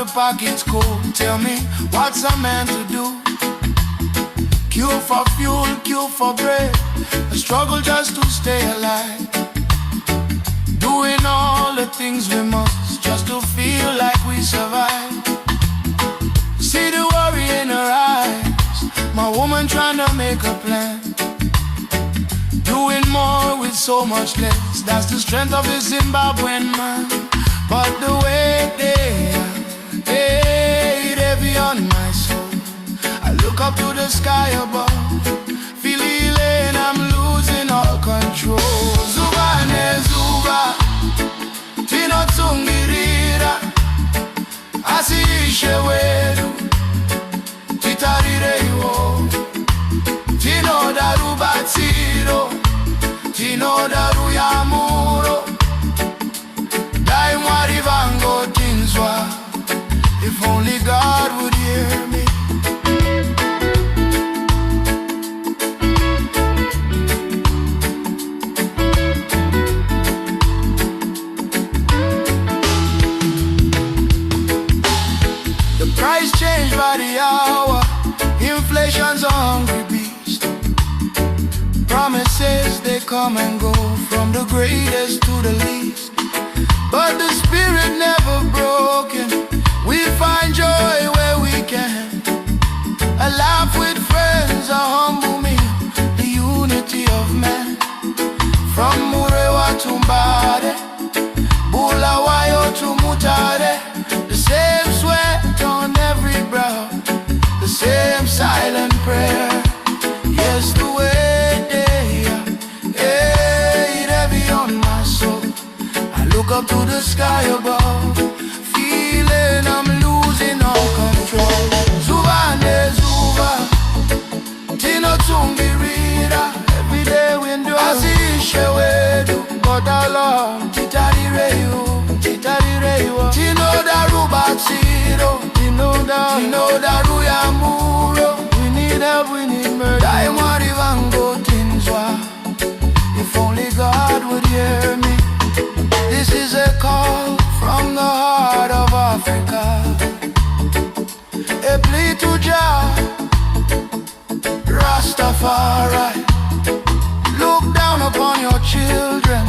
your pockets cold. Tell me, what's a man to do? Queue for fuel, queue for bread, a struggle just to stay alive. Doing all the things we must just to feel like we survive. See the worry in her eyes, my woman trying to make a plan. Doing more with so much less, that's the strength of the Zimbabwean man. But the way they heavy on my soul. I look up to the sky above, feeling I'm losing all control. Zuva nezuva, tinotsungirira, Asi Ishe wedu, titarireiwo, Tinoda rubatsiro, Tinoda ruyamuro, daimwari vangotinzwa. If only God would hear me. The price changed by the hour. Inflation's a hungry beast. Promises they come and go, from the greatest to the least. But the spirit never broken. We find joy where we can. A laugh with friends, a humble meal, the unity of man. From Murewa to Mbade, Bulawayo to Mutare, the same sweat on every brow, the same silent prayer. Yes, the way they heavy on my soul. I look up to the sky above, feeling I'm losing all control. Zuva nezuva, tinotsungirira, every day we do. Asi Ishe wedu, titarireiwo, Tinoda rubatsiro, Tinoda ruyamuro. We need help, we need mercy. Daimwari vangotinzwa. If only God would hear me. This is a call from the heart of Africa, a plea to Jah, Rastafari. Look down upon your children,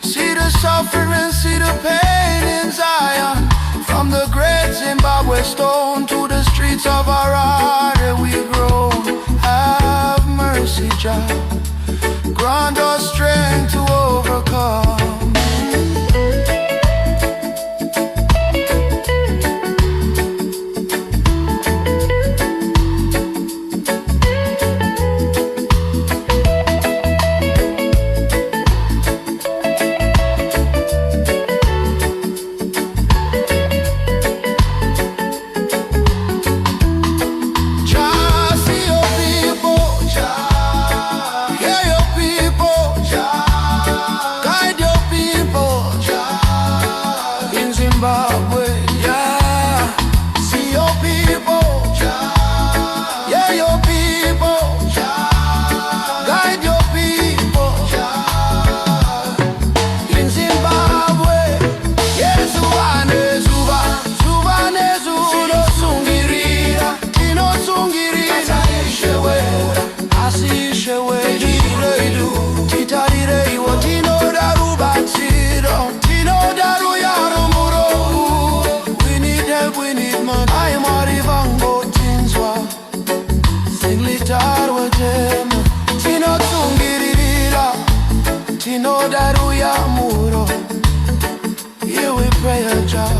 see the suffering, see the pain in Zion. From the great Zimbabwe stone to the streets of Harare we grow. Have mercy, Jah, grant us strength to overcome. Zimbabwe, yeah. See your people, yeah. Yeah, your people, yeah. Guide your people, yeah. In Zimbabwe, yes, Zuva nezuva, tinotsungirira, Asi Ishe wedu, titarireiwo, Tinoda rubatsiro, Tinoda ruyamuro. We need money. I'm vangotinzwa, singlitarwe tema, tinotsungirira, Tinoda ruyamuro. Here we pray a Jah.